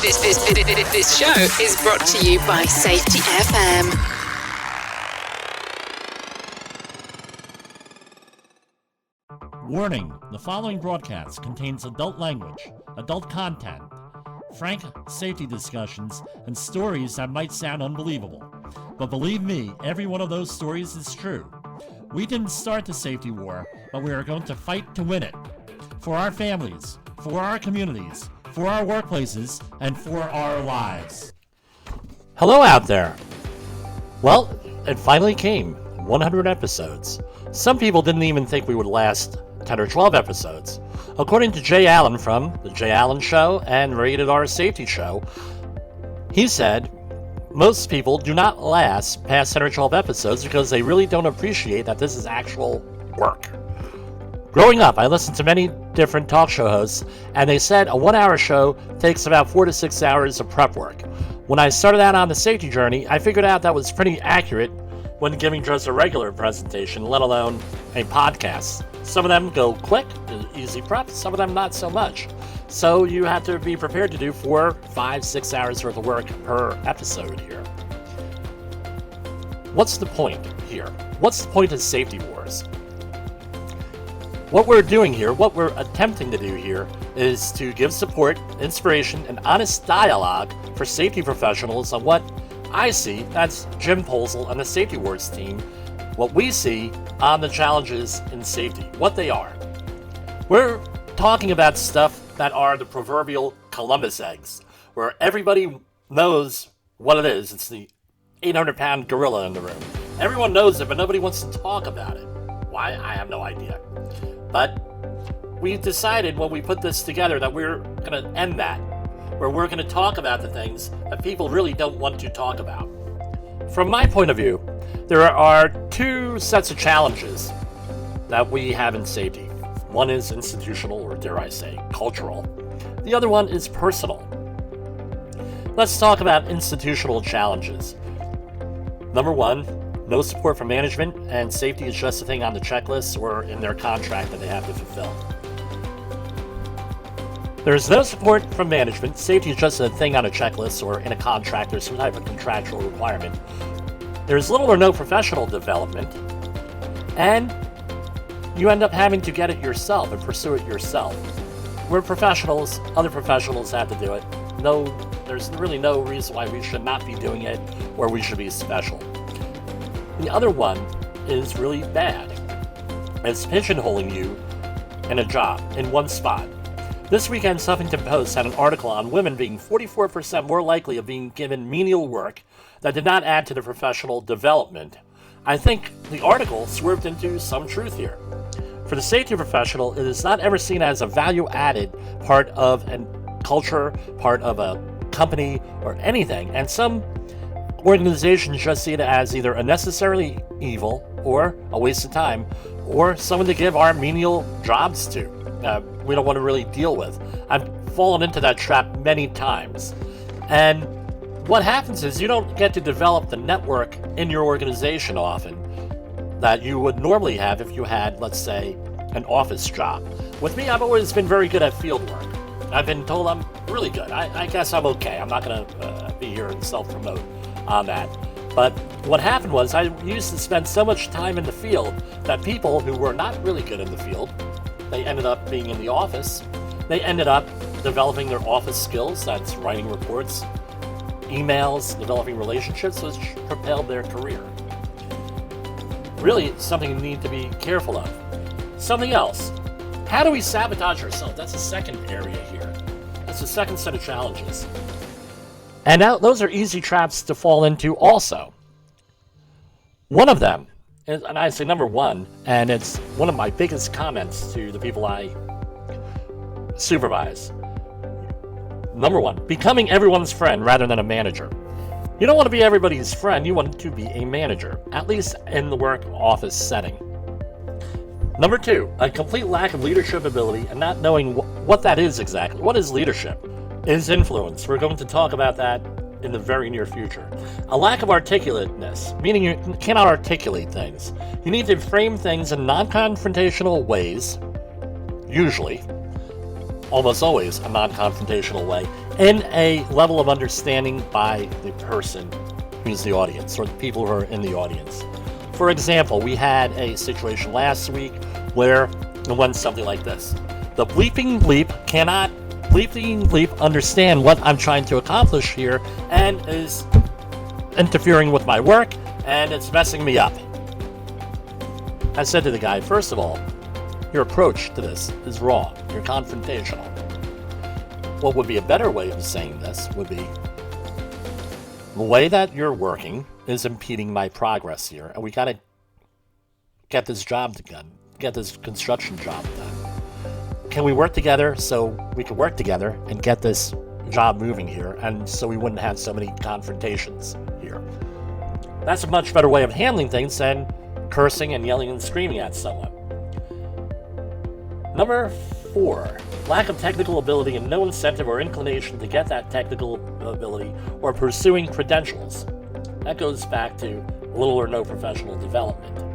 This show is brought to you by Safety FM. Warning, the following broadcast contains adult language, adult content, frank safety discussions, and stories that might sound unbelievable. But believe me, every one of those stories is true. We didn't start the safety war, but we are going to fight to win it. For our families, for our communities, for our workplaces, and for our lives. Hello out there. Well, it finally came. 100 episodes. Some people didn't even think we would last 10 or 12 episodes. According to Jay Allen from The Jay Allen Show and Rated R Safety Show, he said, most people do not last past 10 or 12 episodes because they really don't appreciate that this is actual work. Growing up, I listened to many different talk show hosts, and they said a 1-hour show takes about 4 to 6 hours of prep work. When I started out on the safety journey, I figured out that was pretty accurate when giving just a regular presentation, let alone a podcast. Some of them go quick, easy prep, some of them not so much. So you have to be prepared to do 4, 5, 6 hours worth of work per episode here. What's the point here? What's the point of safety wars? What we're doing here, what we're attempting to do here, is to give support, inspiration, and honest dialogue for safety professionals on what I see, that's Jim Posel and the Safety Wars team, what we see on the challenges in safety, what they are. We're talking about stuff that are the proverbial Columbus eggs, where everybody knows what it is. It's the 800-pound gorilla in the room. Everyone knows it, but nobody wants to talk about it. Why? I have no idea. But we decided when we put this together that we're going to end that, where we're going to talk about the things that people really don't want to talk about. From my point of view, there are 2 sets of challenges that we have in safety. One is institutional, or dare I say, cultural. The other one is personal. Let's talk about institutional challenges. Number 1, no support from management, and safety is just a thing on the checklist or in their contract that they have to fulfill. There's no support from management. Safety is just a thing on a checklist or in a contract or some type of contractual requirement. There's little or no professional development, and you end up having to get it yourself and pursue it yourself. We're professionals, other professionals have to do it. There's really no reason why we should not be doing it or we should be special. The other one is really bad. It's pigeonholing you in a job, in one spot. This weekend, Huffington Post had an article on women being 44% more likely of being given menial work that did not add to their professional development. I think the article swerved into some truth here. For the safety professional, it is not ever seen as a value-added part of a culture, part of a company, or anything, and some organizations just see it as either unnecessarily evil, or a waste of time, or someone to give our menial jobs to. We don't want to really deal with. I've fallen into that trap many times. And what happens is you don't get to develop the network in your organization often that you would normally have if you had, let's say, an office job. With me, I've always been very good at field work. I've been told I'm really good. I guess I'm okay. I'm not going to be here and self-promote on that. But what happened was I used to spend so much time in the field that people who were not really good in the field, they ended up being in the office. They ended up developing their office skills, that's writing reports, emails, developing relationships, which propelled their career. Really, something you need to be careful of. Something else. How do we sabotage ourselves? That's the second area here. That's the second set of challenges. And now those are easy traps to fall into also. One of them, and I say number 1, and it's one of my biggest comments to the people I supervise. Number 1, becoming everyone's friend rather than a manager. You don't want to be everybody's friend, you want to be a manager, at least in the work office setting. Number 2, a complete lack of leadership ability and not knowing what that is exactly. What is leadership? It is influence. We're going to talk about that in the very near future. A lack of articulateness, meaning you cannot articulate things. You need to frame things in non-confrontational ways, usually, almost always a non-confrontational way, in a level of understanding by the person who's the audience, or the people who are in the audience. For example, we had a situation last week where it went something like this. The bleeping bleep cannot bleeping bleep understand what I'm trying to accomplish here and is interfering with my work, and it's messing me up. I said to the guy, first of all, your approach to this is wrong. You're confrontational. What would be a better way of saying this would be, the way that you're working is impeding my progress here, and we gotta get this job done, get this construction job done. Can we work together so we can work together and get this job moving here, and so we wouldn't have so many confrontations here? That's a much better way of handling things than cursing and yelling and screaming at someone. Number 4, lack of technical ability and no incentive or inclination to get that technical ability or pursuing credentials. That goes back to little or no professional development.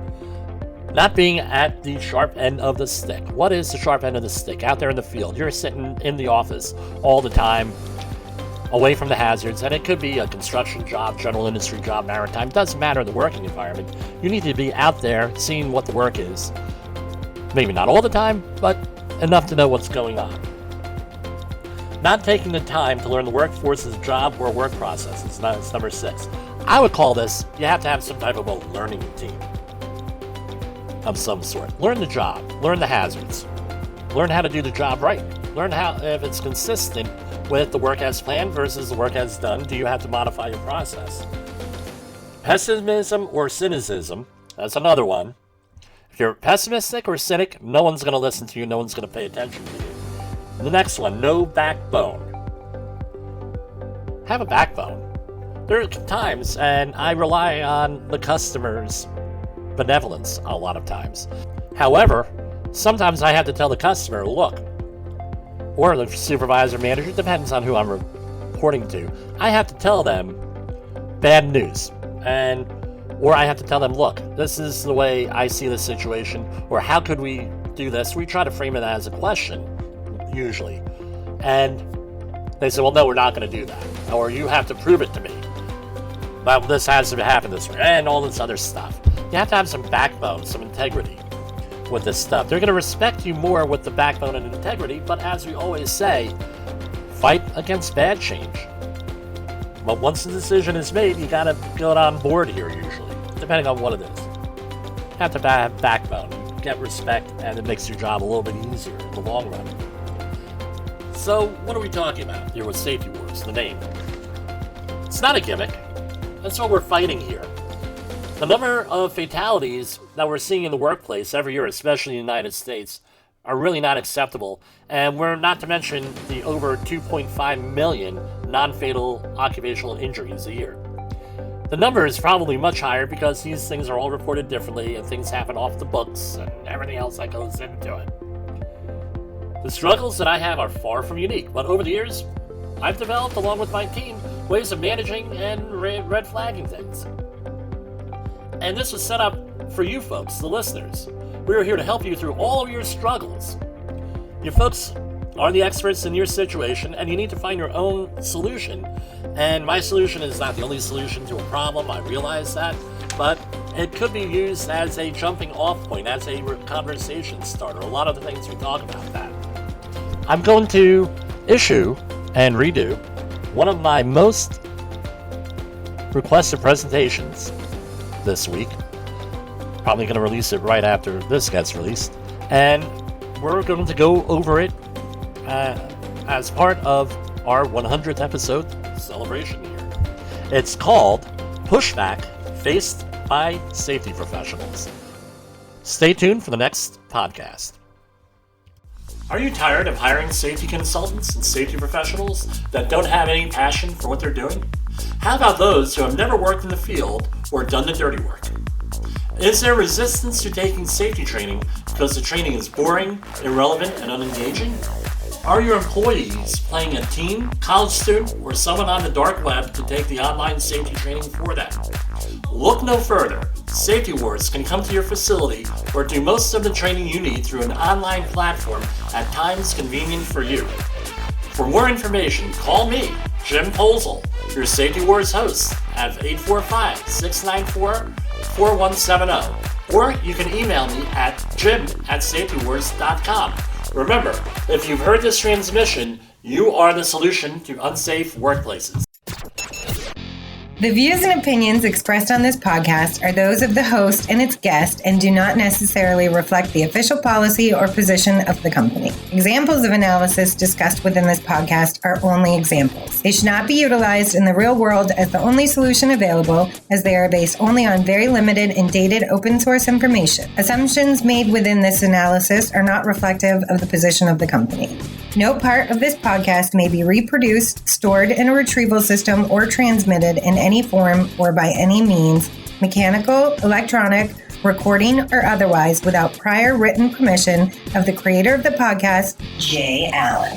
Not being at the sharp end of the stick. What is the sharp end of the stick? Out there in the field. You're sitting in the office all the time, away from the hazards, and it could be a construction job, general industry job, maritime. It doesn't matter the working environment. You need to be out there seeing what the work is. Maybe not all the time, but enough to know what's going on. Not taking the time to learn the workforce's job or work processes. That's number 6. I would call this, you have to have some type of a learning routine of some sort. Learn the job, learn the hazards, learn how to do the job right, learn how, if it's consistent with the work as planned versus the work as done, do you have to modify your process? Pessimism or cynicism, that's another one. If you're pessimistic or cynic, no one's going to listen to you, no one's going to pay attention to you. The next one, no backbone. Have a backbone. There are times, and I rely on the customer's benevolence a lot of times. However, sometimes I have to tell the customer, look, or the supervisor, manager, depends on who I'm reporting to. I have to tell them bad news, or I have to tell them, look, this is the way I see the situation, or how could we do this? We try to frame it as a question, usually. And they say, well, no, we're not going to do that. Or you have to prove it to me. Well, this has to happen this way, and all this other stuff. You have to have some backbone, some integrity with this stuff. They're going to respect you more with the backbone and integrity, but as we always say, fight against bad change. But once the decision is made, you got to get on board here, usually, depending on what it is. You have to have backbone, get respect, and it makes your job a little bit easier in the long run. So, what are we talking about here with Safety Wars, the name? It's not a gimmick. That's what we're fighting here. The number of fatalities that we're seeing in the workplace every year, especially in the United States, are really not acceptable. And we're not to mention the over 2.5 million non-fatal occupational injuries a year. The number is probably much higher because these things are all reported differently and things happen off the books and everything else that goes into it. The struggles that I have are far from unique, but over the years, I've developed, along with my team, ways of managing and red flagging things. And this was set up for you folks, the listeners. We are here to help you through all of your struggles. You folks are the experts in your situation, and you need to find your own solution. And my solution is not the only solution to a problem, I realize that, but it could be used as a jumping off point, as a conversation starter. A lot of the things we talk about that. I'm going to issue and redo one of my most requested presentations this week. Probably going to release it right after this gets released. And we're going to go over it as part of our 100th episode celebration here. It's called Pushback Faced by Safety Professionals. Stay tuned for the next podcast. Are you tired of hiring safety consultants and safety professionals that don't have any passion for what they're doing? How about those who have never worked in the field or done the dirty work? Is there resistance to taking safety training because the training is boring, irrelevant, and unengaging? Are your employees playing a teen, college student, or someone on the dark web to take the online safety training for them? Look no further. Safety Wars can come to your facility or do most of the training you need through an online platform at times convenient for you. For more information, call me, Jim Posel, your Safety Wars host, at 845-694-4170, or you can email me at jim@safetywars.com. Remember, if you've heard this transmission, you are the solution to unsafe workplaces. The views and opinions expressed on this podcast are those of the host and its guest and do not necessarily reflect the official policy or position of the company. Examples of analysis discussed within this podcast are only examples. They should not be utilized in the real world as the only solution available, as they are based only on very limited and dated open source information. Assumptions made within this analysis are not reflective of the position of the company. No part of this podcast may be reproduced, stored in a retrieval system, or transmitted in any form or by any means, mechanical, electronic, recording, or otherwise, without prior written permission of the creator of the podcast, Jay Allen.